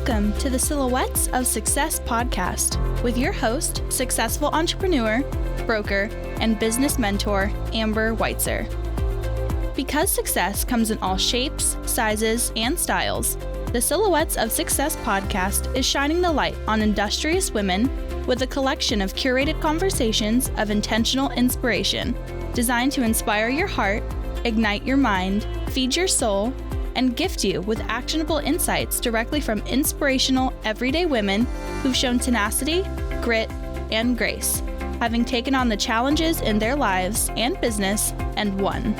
Welcome to the Silhouettes of Success podcast with your host, successful entrepreneur, broker, and business mentor, Amber Weitzer. Because success comes in all shapes, sizes, and styles, the Silhouettes of Success podcast is shining the light on industrious women with a collection of curated conversations of intentional inspiration designed to inspire your heart, ignite your mind, feed your soul, and gift you with actionable insights directly from inspirational, everyday women who've shown tenacity, grit, and grace, having taken on the challenges in their lives and business and won.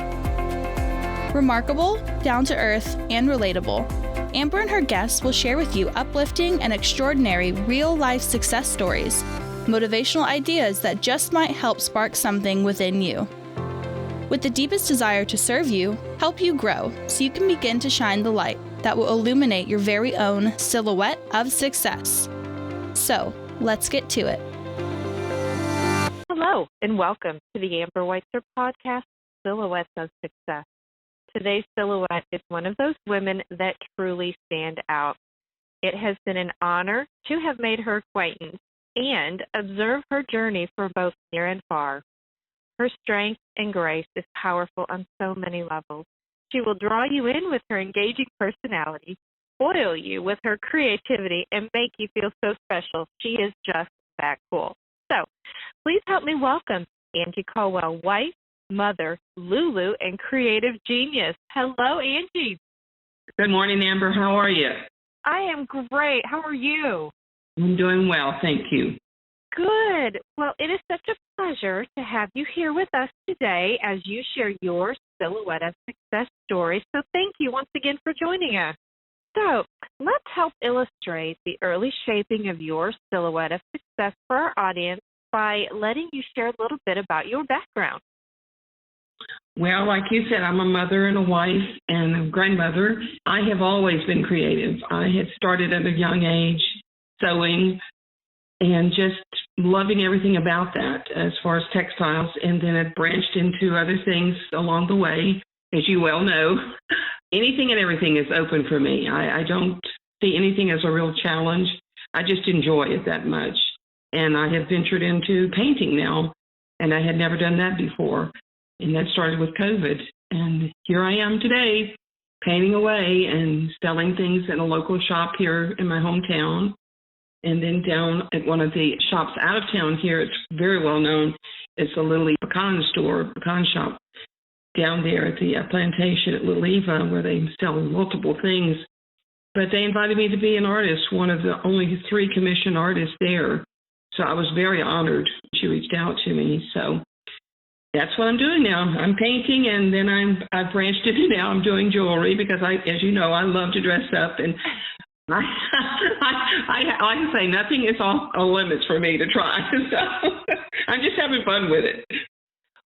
Remarkable, down-to-earth, and relatable, Amber and her guests will share with you uplifting and extraordinary real-life success stories, motivational ideas that just might help spark something within you. With the deepest desire to serve you, help you grow so you can begin to shine the light that will illuminate your very own silhouette of success. So, let's get to it. Hello, and welcome to the Amber Weitzer podcast, Silhouettes of Success. Today's silhouette is one of those women that truly stand out. It has been an honor to have made her acquaintance and observe her journey from both near and far. Her strength and grace is powerful on so many levels. She will draw you in with her engaging personality, spoil you with her creativity, and make you feel so special. She is just that cool. So, please help me welcome Angie Colwell, wife, mother, LuLu, and creative genius. Hello, Angie. Good morning, Amber. How are you? I am great. How are you? I'm doing well, thank you. Good. Well, it is such a pleasure to have you here with us today as you share your Silhouette of Success story. So thank you once again for joining us. So let's help illustrate the early shaping of your Silhouette of Success for our audience by letting you share a little bit about your background. Well, like you said, I'm a mother and a wife and a grandmother. I have always been creative. I had started at a young age sewing and just loving everything about that as far as textiles, and then it branched into other things along the way. As you well know, anything and everything is open for me. I don't see anything as a real challenge. I just enjoy it that much. And I have ventured into painting now, and I had never done that before. And that started with COVID. And here I am today, painting away and selling things in a local shop here in my hometown. And then down at one of the shops out of town here, it's very well known. It's a Little Eva Pecan store, pecan shop down there at the plantation at Little Eva, where they sell multiple things. But they invited me to be an artist, one of the only 3 commissioned artists there. So I was very honored. She reached out to me. So that's what I'm doing now. I'm painting, and then I've branched into now I'm doing jewelry because as you know, I love to dress up, and I like to say nothing is off limits for me to try. So I'm just having fun with it.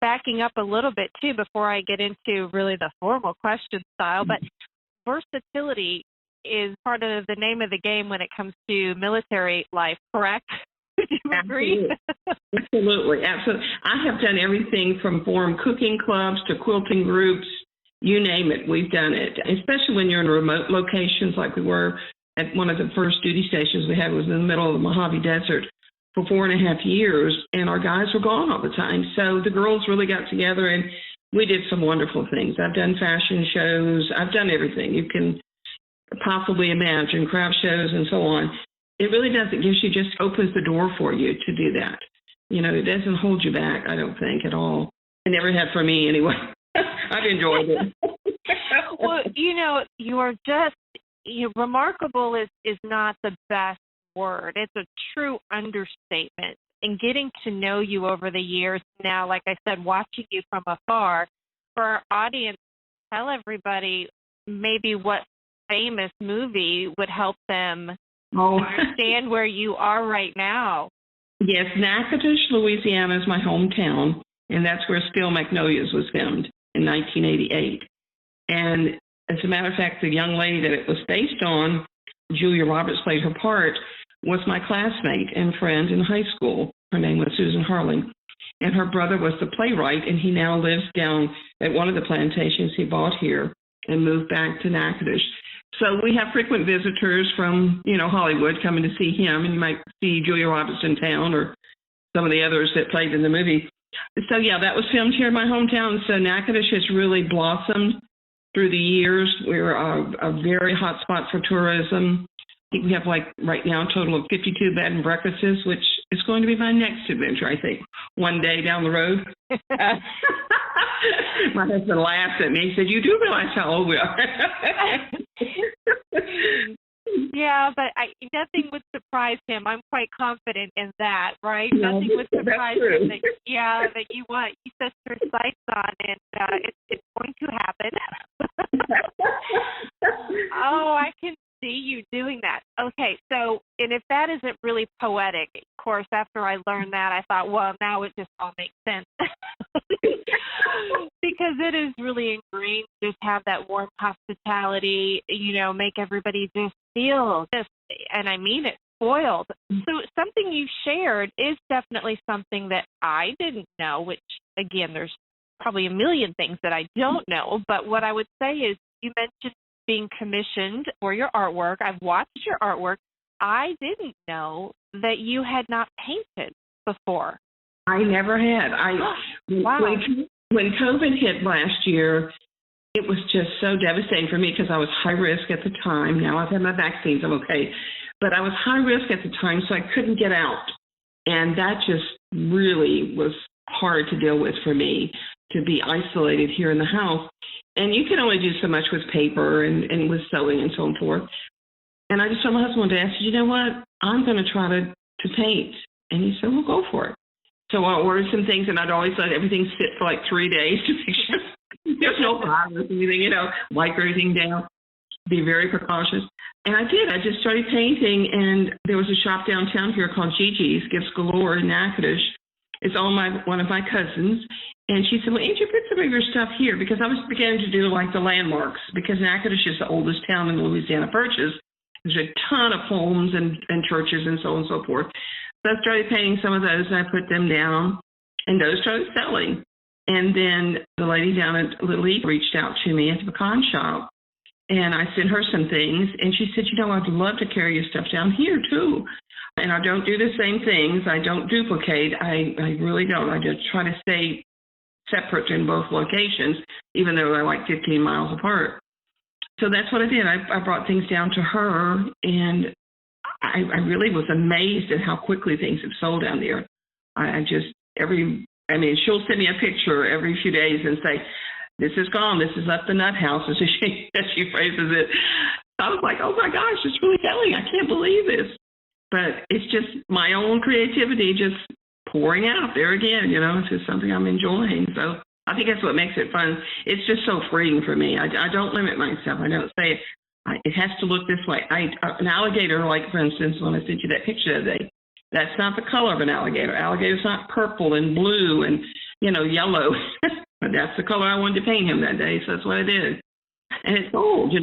Backing up a little bit, too, before I get into really the formal question style, but versatility is part of the name of the game when it comes to military life, correct? Would you agree? Absolutely. Absolutely. I have done everything from form cooking clubs to quilting groups. You name it, we've done it, especially when you're in remote locations like we were at one of the first duty stations we had. Was in the middle of the Mojave Desert for 4.5 years, and our guys were gone all the time. So the girls really got together, and we did some wonderful things. I've done fashion shows. I've done everything you can possibly imagine, craft shows and so on. It really does. It gives you, just opens the door for you to do that. You know, it doesn't hold you back, I don't think, at all. It never had for me anyway. I've enjoyed it. Well, you are just, remarkable is not the best word. It's a true understatement. And getting to know you over the years now, like I said, watching you from afar, for our audience, tell everybody maybe what famous movie would help them understand where you are right now. Yes, Natchitoches, Louisiana is my hometown, and that's where Steel Magnolias was filmed in 1988. And as a matter of fact, the young lady that it was based on, Julia Roberts played her part, was my classmate and friend in high school. Her name was Susan Harling. And her brother was the playwright, and he now lives down at one of the plantations he bought here and moved back to Natchitoches. So we have frequent visitors from, Hollywood coming to see him, and you might see Julia Roberts in town or some of the others that played in the movie. So, yeah, that was filmed here in my hometown. So Natchitoches has really blossomed through the years. We're a very hot spot for tourism. I think we have, right now, a total of 52 bed and breakfasts, which is going to be my next adventure, I think, one day down the road. My husband laughed at me. He said, "You do realize how old we are." Yeah, but nothing would surprise him. I'm quite confident in that, right? No, Nothing would surprise him that you set your sights on, and it's going to happen. Oh, I can see you doing that. Okay, so, and if that isn't really poetic, of course, after I learned that, I thought, well, now it just all makes sense. Because it is really ingrained to just have that warm hospitality, make everybody just feel this, and I mean it, spoiled. So something you shared is definitely something that I didn't know, which, again, there's probably a million things that I don't know, but what I would say is you mentioned being commissioned for your artwork. I've watched your artwork. I didn't know that you had not painted before. I never had. Wow. When COVID hit last year, it was just so devastating for me because I was high risk at the time. Now I've had my vaccines, I'm okay. But I was high risk at the time, so I couldn't get out. And that just really was hard to deal with for me, to be isolated here in the house. And you can only do so much with paper and with sewing and so on and forth. And I just told my husband one day, I said, "You know what? I'm going to try to paint." And he said, "Well, go for it." So I ordered some things, and I'd always let everything sit for 3 days to make sure there's no virus or anything, wipe everything down, be very precautious. And I did. I just started painting, and there was a shop downtown here called GiGi's, Gifts Galore in Natchitoches. It's owned by one of my cousins. And she said, "Well, Angie, put some of your stuff here," because I was beginning to do the landmarks, because Natchitoches is the oldest town in the Louisiana Purchase. There's a ton of homes and churches and so on and so forth. So I started painting some of those, and I put them down, and those started selling. And then the lady down at Little Eva reached out to me at the pecan shop, and I sent her some things, and she said, "I'd love to carry your stuff down here too. And I don't do the same things. I don't duplicate. I really don't. I just try to stay separate in both locations, even though they're 15 miles apart." So that's what I did. I brought things down to her, and I really was amazed at how quickly things have sold down there. She'll send me a picture every few days and say, "This is gone. This is up the nut house," as she phrases it. I was like, "Oh my gosh, it's really selling. I can't believe this." But it's just my own creativity just pouring out there again, it's just something I'm enjoying. So I think that's what makes it fun. It's just so freeing for me. I don't limit myself. I don't say it has to look this way. An alligator, for instance, when I sent you that picture the other day, that's not the color of an alligator. Alligator's not purple and blue and, yellow. But that's the color I wanted to paint him that day, so that's what I did. And it's gold,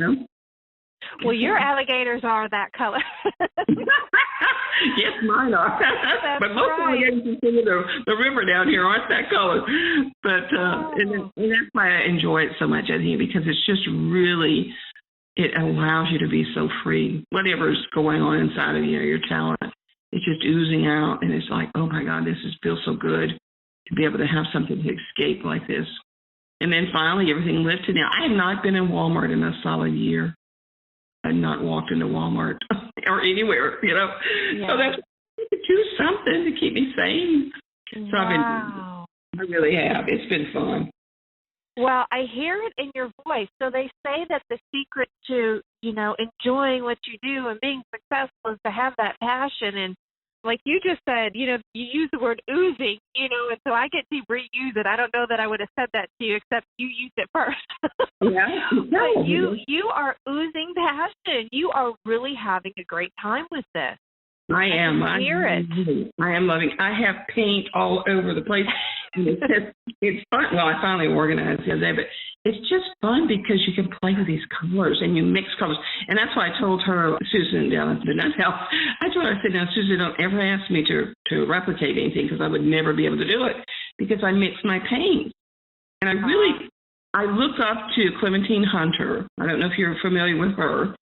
Well, your alligators are that color. Yes, mine are. But most alligators in the river down here aren't that color. But and that's why I enjoy it so much, I think, because it's just really, it allows you to be so free. Whatever's going on inside of you, your talent, it's just oozing out, and it's like, oh my God, feels so good to be able to have something to escape like this. And then finally, everything lifted. Now, I have not been in Walmart in a solid year. I've not walked into Walmart or anywhere, Yeah. So that's to do something to keep me sane. So Wow. I really have. It's been fun. Well, I hear it in your voice. So they say that the secret to, enjoying what you do and being successful is to have that passion. And like you just said, you use the word oozing, and so I get to reuse it. I don't know that I would have said that to you, except you used it first. Yeah. But you are oozing passion. You are really having a great time with this. I am. I hear it. I am loving. I have paint all over the place. It's fun. Well, I finally organized the other day, but it's just fun because you can play with these colors and you mix colors. And that's why I told her, Susan down at the nut house, I told her, I said, "Now, Susan, don't ever ask me to replicate anything because I would never be able to do it because I mix my paint." And I look up to Clementine Hunter. I don't know if you're familiar with her.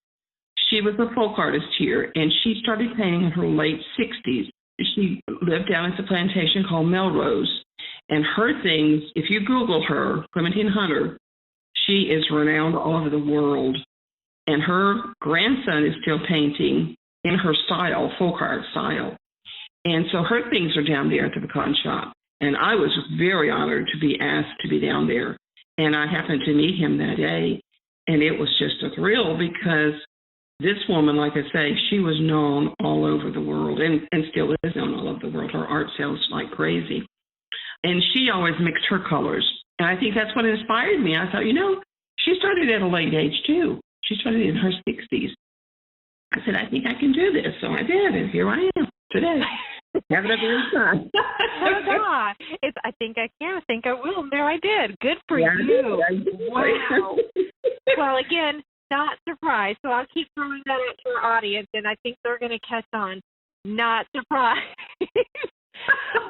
She was a folk artist here, and she started painting in her late 60s. She lived down at the plantation called Melrose. And her things, if you Google her, Clementine Hunter, she is renowned all over the world. And her grandson is still painting in her style, folk art style. And so her things are down there at the pecan shop. And I was very honored to be asked to be down there. And I happened to meet him that day. And it was just a thrill because this woman, like I say, she was known all over the world and still is known all over the world. Her art sells like crazy. And she always mixed her colors. And I think that's what inspired me. I thought, she started at a late age too. She started in her 60s. I said, I think I can do this. So I did, and here I am today. Having a good time. I think I can. I think I will. And there I did. Good for you. I did. Wow. Well, again, not surprised. So I'll keep throwing that out to our audience, and I think they're going to catch on. Not surprised.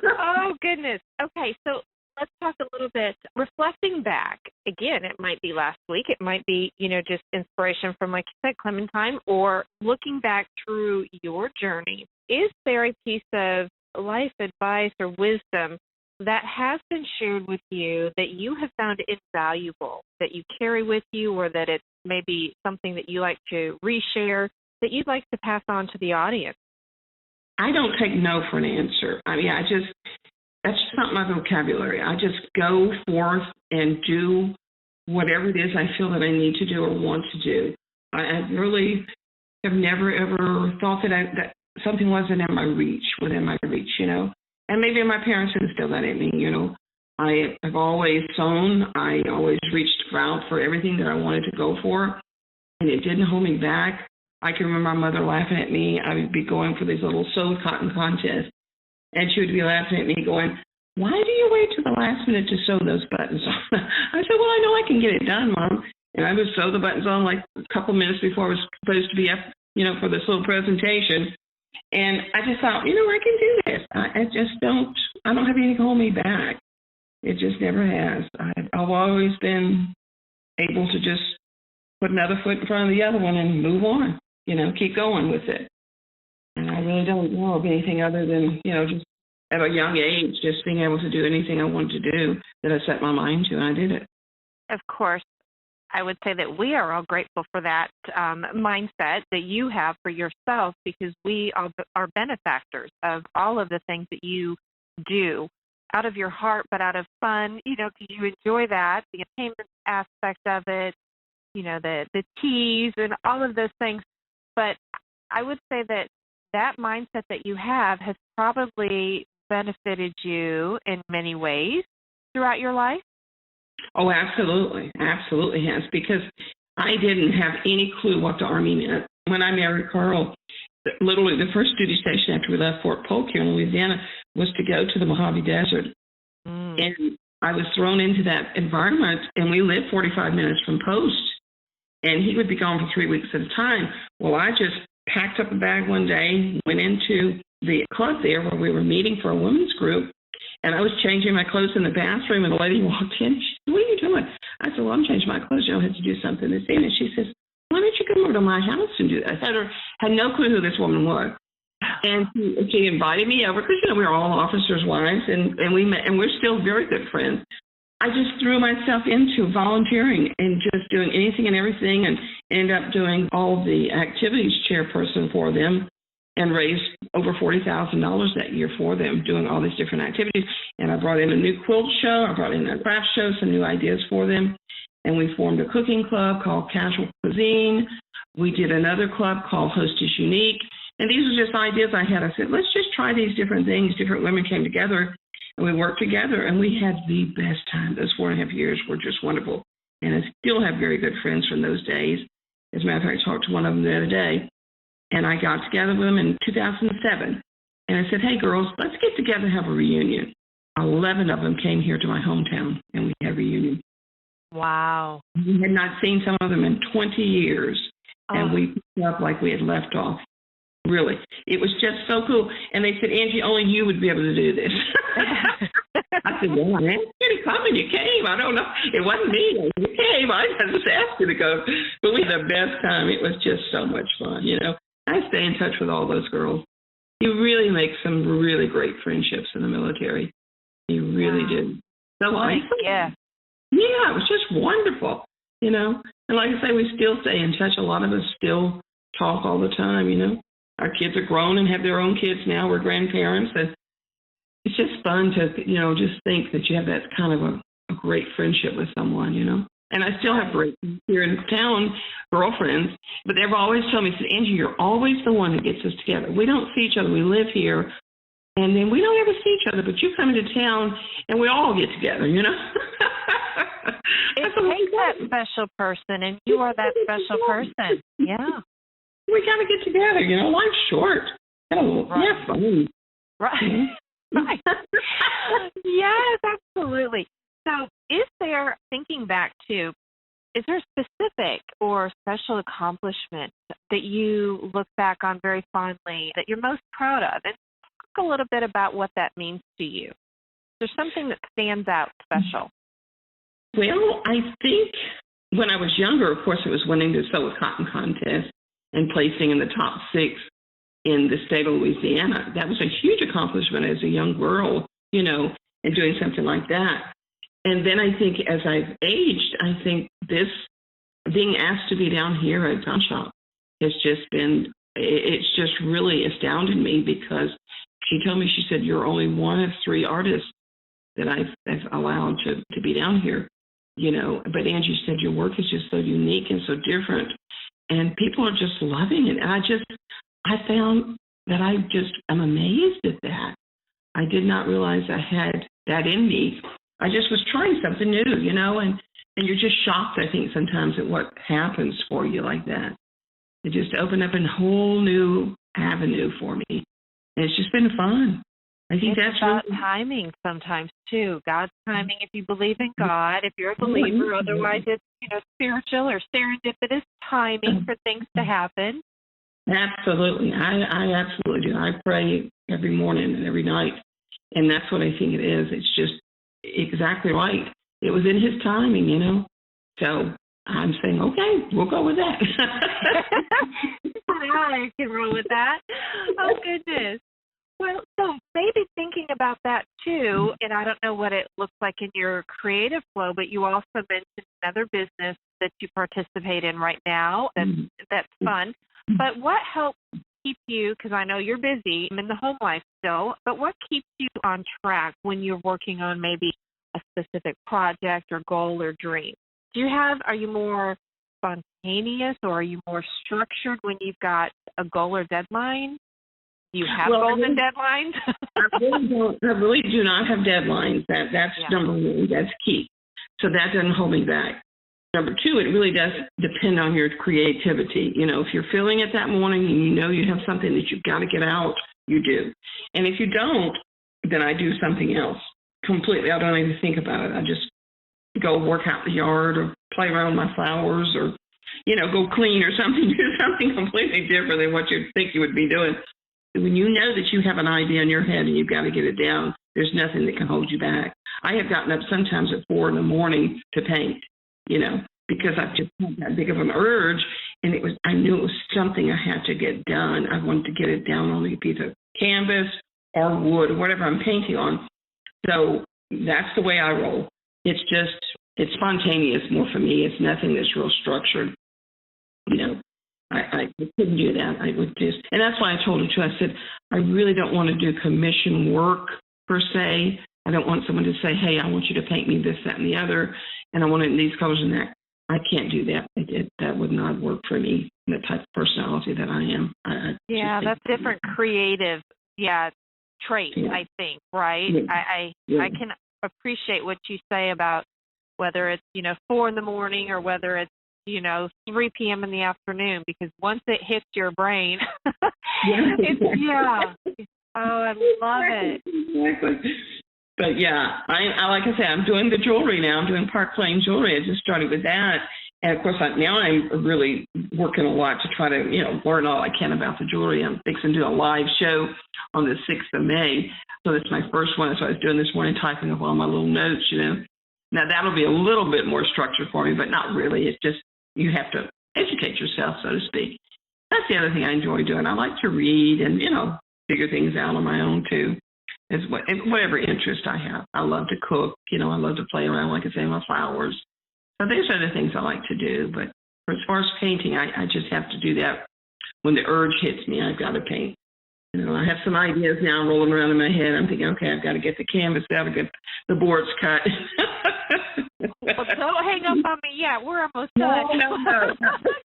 Oh, goodness. Okay, so let's talk a little bit. Reflecting back, again, it might be last week. It might be, just inspiration from, like you said, Clementine, or looking back through your journey. Is there a piece of life advice or wisdom that has been shared with you that you have found invaluable, that you carry with you, or that it's maybe something that you like to reshare, that you'd like to pass on to the audience? I don't take no for an answer. I mean, that's just not my vocabulary. I just go forth and do whatever it is I feel that I need to do or want to do. I really have never, ever thought that something wasn't within my reach, And maybe my parents instilled that in me, I've always sown. I always reached out for everything that I wanted to go for, and it didn't hold me back. I can remember my mother laughing at me. I would be going for these little sew cotton contests, and she would be laughing at me going, why do you wait till the last minute to sew those buttons on? I said, well, I know I can get it done, Mom. And I would sew the buttons on like a couple minutes before I was supposed to be up, for this little presentation. And I just thought, I can do this. I don't have anything to hold me back. It just never has. I've always been able to just put another foot in front of the other one and move on, keep going with it. And I really don't know of anything other than, just at a young age, just being able to do anything I wanted to do that I set my mind to, and I did it. Of course, I would say that we are all grateful for that mindset that you have for yourself, because we are benefactors of all of the things that you do out of your heart, but out of fun, because you enjoy that, the entertainment aspect of it, the teas and all of those things. But I would say that mindset that you have has probably benefited you in many ways throughout your life. Oh, absolutely. Absolutely has, because I didn't have any clue what the Army meant. When I married Carl, literally the first duty station after we left Fort Polk here in Louisiana was to go to the Mojave Desert. And I was thrown into that environment, and we lived 45 minutes from post, and he would be gone for 3 weeks at a time. Well, I just packed up a bag one day, went into the club there where we were meeting for a women's group, and I was changing my clothes in the bathroom, and the lady walked in. She said, what are you doing? I said, well, I'm changing my clothes. I had to do something this evening. She says, why don't you come over to my house and do that? I had no clue who this woman was. And she invited me over because, we were all officers' wives, and we met, and we're still very good friends. I just threw myself into volunteering and just doing anything and everything, and ended up doing all the activities chairperson for them, and raised over $40,000 that year for them, doing all these different activities. And I brought in a new quilt show. I brought in a craft show, some new ideas for them. And we formed a cooking club called Casual Cuisine. We did another club called Hostess Unique. And these were just ideas I had. I said, let's just try these different things. Different women came together, and we worked together, and we had the best time. Those 4.5 years were just wonderful. And I still have very good friends from those days. As a matter of fact, I talked to one of them the other day, and I got together with them in 2007. And I said, hey, girls, let's get together and have a reunion. 11 of them came here to my hometown, and we had a reunion. Wow. We had not seen some of them in 20 years, and we picked up like we had left off. Really. It was just so cool. And they said, Angie, only you would be able to do this. I said, well, I asked you to come and you came. I don't know. It wasn't me. You came. I just asked you to go. But we had the best time. It was just so much fun, you know. I stay in touch with all those girls. You really make some really great friendships in the military. You really do. So yeah, it was just wonderful, you know. And like I say, we still stay in touch. A lot of us still talk all the time, you know. Our kids are grown and have their own kids now. We're grandparents, and it's just fun to, you know, just think that you have that kind of a great friendship with someone, you know. And I still have great here in town girlfriends, but they've always told me, said, Angie, you're always the one that gets us together. We don't see each other. We live here, and then we don't ever see each other, but you come into town, and we all get together, you know. It takes that special person, and you are that special person. Yeah. We got to get together, you know. Life's short. Yeah, fun. Right. Right. Yes, absolutely. So is there, thinking back to, is there a specific or special accomplishment that you look back on very fondly that you're most proud of? And talk a little bit about what that means to you. Is there something that stands out special? Well, I think when I was younger, of course, it was winning the Sew with Cotton contest and placing in the top 6 in the state of Louisiana. That was a huge accomplishment as a young girl, you know, and doing something like that. And then I think as I've aged, I think this being asked to be down here at Gun Shop has just been, it's just really astounded me, because she told me, she said, you're only one of 3 artists that I've allowed to be down here, you know. But Angie said, your work is just so unique and so different, and people are just loving it. And I found that I'm amazed at that. I did not realize I had that in me. I just was trying something new, you know, and you're just shocked, I think, sometimes at what happens for you like that. It just opened up a whole new avenue for me. And it's just been fun. I think it's that's about really timing sometimes, too. God's timing, if you believe in God, if you're a believer. Otherwise, it's, you know, spiritual or serendipitous timing for things to happen. Absolutely. I absolutely do. I pray every morning and every night, and that's what I think it is. It's just exactly right. It was in His timing, you know. So I'm saying, okay, we'll go with that. I can roll with that. Oh, goodness. Well, so maybe thinking about that, too, and I don't know what it looks like in your creative flow, but you also mentioned another business that you participate in right now. That's fun. But what helps keep you, because I know you're busy, I'm in the home life still, but what keeps you on track when you're working on maybe a specific project or goal or dream? Are you more spontaneous, or are you more structured when you've got a goal or deadline? Do you have goals and deadlines? I really do not have deadlines. That's number one. That's key. So that doesn't hold me back. Number 2, it really does depend on your creativity. You know, if you're feeling it that morning and you know you have something that you've got to get out, you do. And if you don't, then I do something else completely. I don't even think about it. I just go work out in the yard or play around with my flowers, or, you know, go clean or something, do something completely different than what you think you would be doing. When you know that you have an idea in your head and you've got to get it down, there's nothing that can hold you back. I have gotten up sometimes at 4 a.m. to paint, you know, because I've just had that big of an urge, and I knew it was something I had to get done. I wanted to get it down on a piece of canvas or wood or whatever I'm painting on. So that's the way I roll. It's spontaneous more for me. It's nothing that's real structured, you know. I couldn't do that. I would just, and that's why I told her too. I said, I really don't want to do commission work per se. I don't want someone to say, hey, I want you to paint me this, that, and the other, and I want it in these colors and that. I can't do that. That would not work for me, the type of personality that I am. That's different creative, traits, I think, right? Yeah. I can appreciate what you say about whether it's, 4 in the morning or whether it's, 3 p.m. in the afternoon, because once it hits your brain, Oh, I love it. Exactly. But yeah, I like I said, I'm doing the jewelry now. I'm doing Park Lane jewelry. I just started with that, And of course, now I'm really working a lot to try to, learn all I can about the jewelry. I'm fixing to do a live show on the 6th of May. So that's my first one. So I was doing this morning, typing up all my little notes, Now that'll be a little bit more structured for me, but not really. It's just, you have to educate yourself, so to speak. That's the other thing I enjoy doing. I like to read and, figure things out on my own too. Is whatever interest I have. I love to cook, I love to play around, like I say, with flowers. So these are the things I like to do. But as far as painting, I just have to do that when the urge hits me. I've got to paint. I have some ideas now rolling around in my head. I'm thinking, okay, I've got to get the canvas out, to get the boards cut. Well, don't hang up on me yet. We're almost done. No.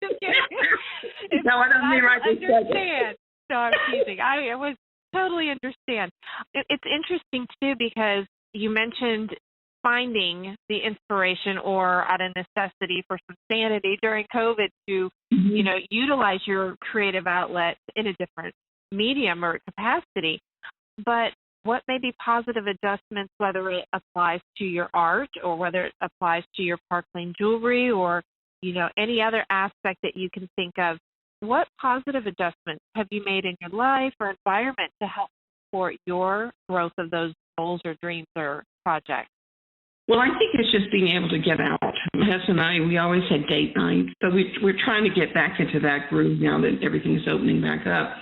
Just kidding. No, I don't mean right this second. No, I'm teasing. I was totally understand. It's interesting, too, because you mentioned finding the inspiration or out of necessity for some sanity during COVID to, utilize your creative outlet in a different medium or capacity. But what may be positive adjustments, whether it applies to your art or whether it applies to your sparkling jewelry or, any other aspect that you can think of, what positive adjustments have you made in your life or environment to help support your growth of those goals or dreams or projects? Well, I think it's just being able to get out. My husband and I, we always had date nights, so we're trying to get back into that groove now that everything's opening back up.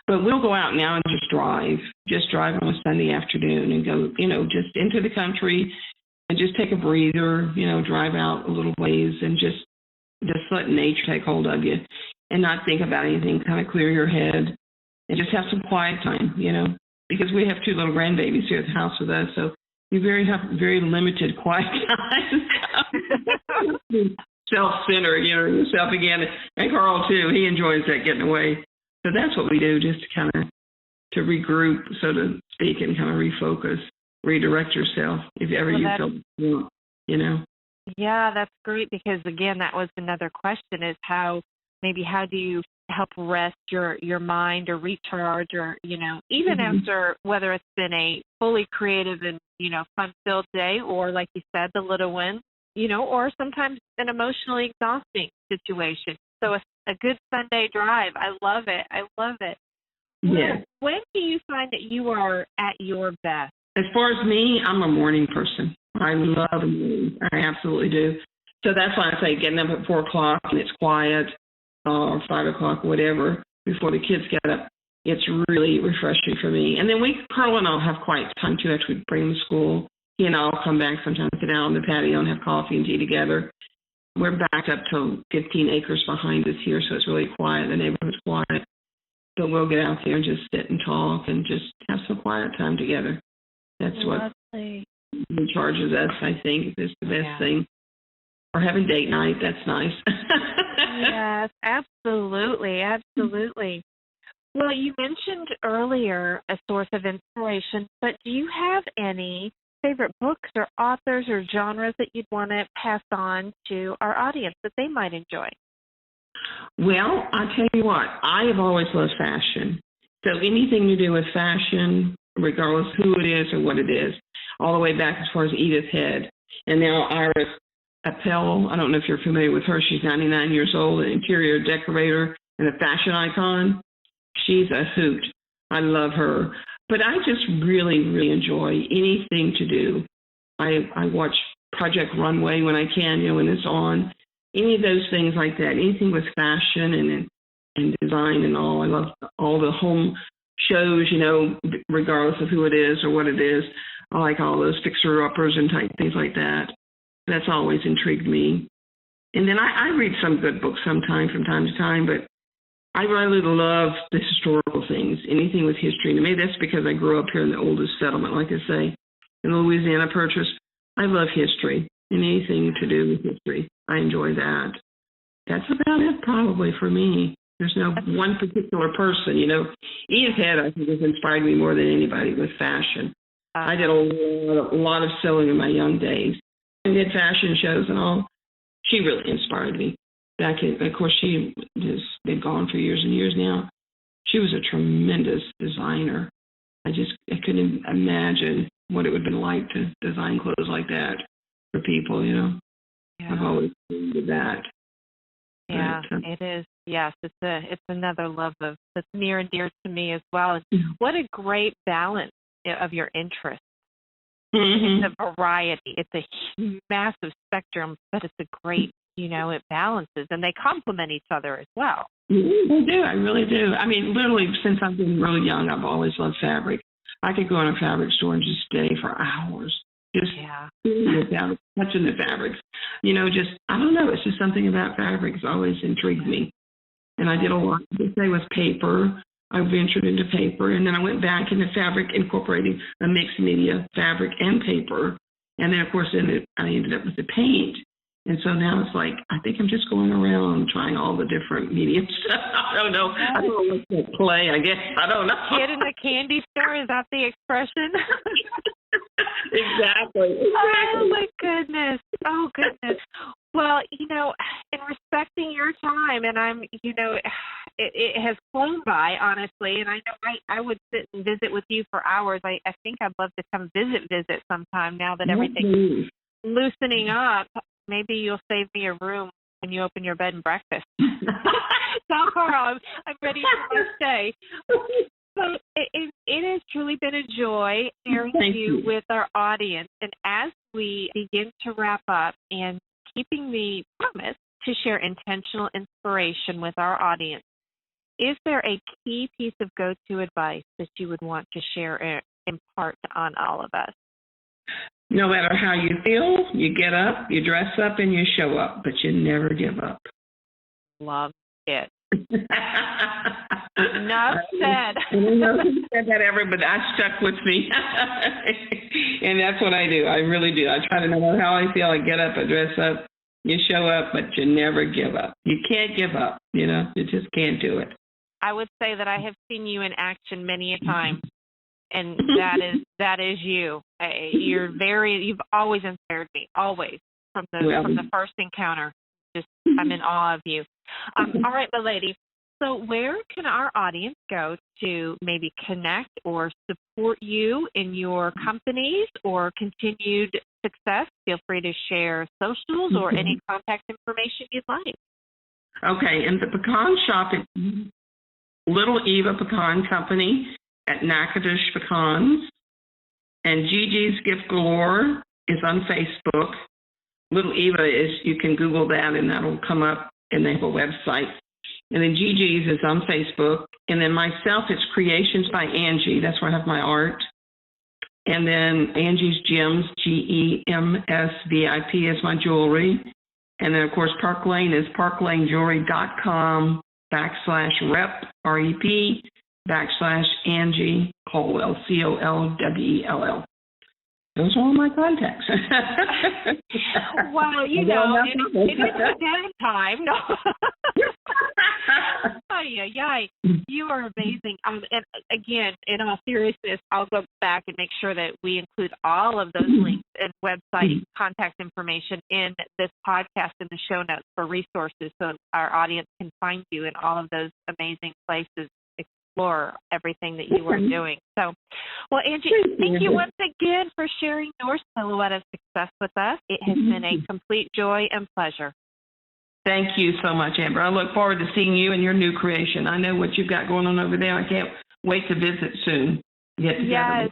But we'll go out now and just drive on a Sunday afternoon and go, just into the country and just take a breather, drive out a little ways and just let nature take hold of you and not think about anything, kind of clear your head and just have some quiet time, because we have 2 little grandbabies here at the house with us, so you have very limited quiet time. Self-centered, yourself again. And Carl, too, he enjoys that, getting away. So that's what we do, just to kind of to regroup, so to speak, and kind of refocus, redirect yourself if ever you feel, Yeah, that's great, because, again, that was another question, is how do you help rest your mind or recharge or, even after, whether it's been a fully creative and, fun-filled day or, like you said, the little one, or sometimes an emotionally exhausting situation. So a good Sunday drive. I love it. Yeah. When do you find that you are at your best? As far as me, I'm a morning person. I love the morning. I absolutely do. So that's why I say getting up at 4 o'clock and it's quiet, or 5 o'clock, whatever, before the kids get up. It's really refreshing for me. And then Carl and I'll have quiet time too after we bring him to school. He and I'll come back sometimes, sit down on the patio and have coffee and tea together. We're backed up to 15 acres behind us here, so it's really quiet. The neighborhood's quiet. So we'll get out there and just sit and talk and just have some quiet time together. That's what recharges us, I think, is the best thing. Or having date night, that's nice. Yes, absolutely. Well, you mentioned earlier a source of inspiration, but do you have any favorite books or authors or genres that you'd want to pass on to our audience that they might enjoy? Well, I'll tell you what, I have always loved fashion. So anything to do with fashion, regardless who it is or what it is, all the way back as far as Edith Head. And now Iris Appel, I don't know if you're familiar with her. She's 99 years old, an interior decorator and a fashion icon. She's a hoot. I love her. But I just really, really enjoy anything to do. I watch Project Runway when I can, when it's on. Any of those things like that, anything with fashion and design and all. I love all the home shows, regardless of who it is or what it is. I like all those fixer-uppers and type things like that. That's always intrigued me. And then I read some good books from time to time, but I really love the historical things, anything with history. And maybe that's because I grew up here in the oldest settlement, like I say, in the Louisiana Purchase. I love history and anything to do with history. I enjoy that. That's about it probably for me. There's no one particular person, Edith Head, I think, has inspired me more than anybody with fashion. I did a lot of sewing in my young days and did fashion shows and all. She really inspired me. Of course, she has been gone for years and years now. She was a tremendous designer. I couldn't imagine what it would have been like to design clothes like that for people, Yeah. I've always did that. Yeah, it is. Yes, it's another love that's near and dear to me as well. And what a great balance of your interests. Mm-hmm. It's a variety. It's a massive spectrum, but it's a great, it balances, and they complement each other as well. They do. I really do. I mean, literally, since I've been really young, I've always loved fabric. I could go in a fabric store and just stay for hours, just touching the fabrics. I don't know. It's just something about fabrics always intrigued me. And I did a lot. This day was paper. I ventured into paper, and then I went back into fabric, incorporating a mixed media, fabric and paper. And then, of course, I ended up with the paint. And so now it's like, I think I'm just going around trying all the different mediums. I don't know. I don't know what's that play, I guess. I don't know. Kid in a candy store, is that the expression? Exactly. Oh, my goodness. Oh, goodness. Well, in respecting your time, and it has flown by, honestly, and I know I would sit and visit with you for hours. I think I'd love to come visit sometime now that everything's loosening up. Maybe you'll save me a room when you open your bed and breakfast. Tell Carl I'm ready for my stay. But it has truly been a joy sharing you with our audience. And as we begin to wrap up and keeping the promise to share intentional inspiration with our audience, is there a key piece of go-to advice that you would want to share and impart on all of us? No matter how you feel, you get up, you dress up, and you show up, but you never give up. Love it. Enough said. I don't know who said that ever, but that stuck with me. And that's what I do. I really do. I try to, no matter how I feel, I get up, I dress up, you show up, but you never give up. You can't give up, you just can't do it. I would say that I have seen you in action many a time. And that is you. You've always inspired me, always, from the first encounter. I'm in awe of you. All right, my lady. So where can our audience go to maybe connect or support you in your companies or continued success? Feel free to share socials or any contact information you'd like. Okay, and the pecan shop is Little Eva Pecan Company at Natchitoches Pecans, and GiGi's Gift Galore is on Facebook. Little Eva you can Google that and that'll come up, and they have a website. And then GiGi's is on Facebook. And then myself, it's Creations by Angie. That's where I have my art. And then Angie's Gems, GEMSVIP is my jewelry. And then, of course, Park Lane is parklanejewelry.com/rep, REP, /Angie Colwell, COLWELL. Those are all my contacts. Well, it is a downtime. No. You are amazing. And again, in all seriousness, I'll go back and make sure that we include all of those links and website contact information in this podcast in the show notes for resources so our audience can find you in all of those amazing places. Explore everything that you are doing. So, well, Angie, thank you once again for sharing your silhouette of success with us. It has been a complete joy and pleasure. Thank you so much, Amber. I look forward to seeing you and your new creation. I know what you've got going on over there. I can't wait to visit soon. Yes.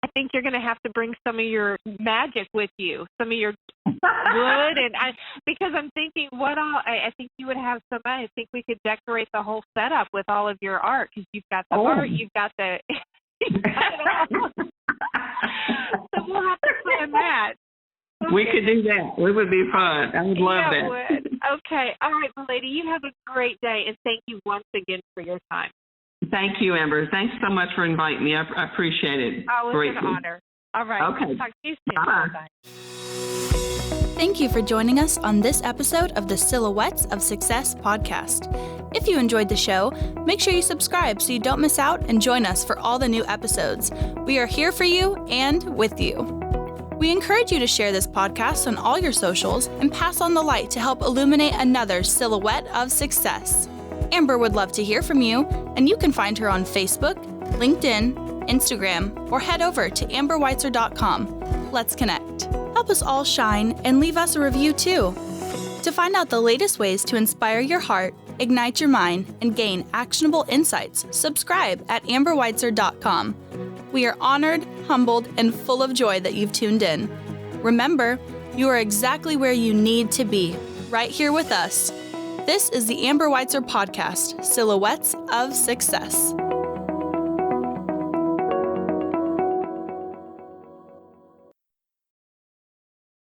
I think you're going to have to bring some of your magic with you, some of your wood, and because I'm thinking I think you would have some. I think we could decorate the whole setup with all of your art because you've got the art, you've got the. You've got it all. So we'll have to plan that. Okay. We could do that. It would be fun. I would love that. Would. Okay. All right, my lady. You have a great day, and thank you once again for your time. Thank you, Amber. Thanks so much for inviting me. I appreciate it. Oh, it's an honor. All right. Okay. Talk to you soon. Bye. Thank you for joining us on this episode of the Silhouettes of Success podcast. If you enjoyed the show, make sure you subscribe so you don't miss out and join us for all the new episodes. We are here for you and with you. We encourage you to share this podcast on all your socials and pass on the light to help illuminate another silhouette of success. Amber would love to hear from you, and you can find her on Facebook, LinkedIn, Instagram, or head over to amberweitzer.com. Let's connect. Help us all shine and leave us a review too. To find out the latest ways to inspire your heart, ignite your mind, and gain actionable insights, subscribe at amberweitzer.com. We are honored, humbled, and full of joy that you've tuned in. Remember, you are exactly where you need to be, right here with us. This is the Amber Weitzer Podcast, Silhouettes of Success.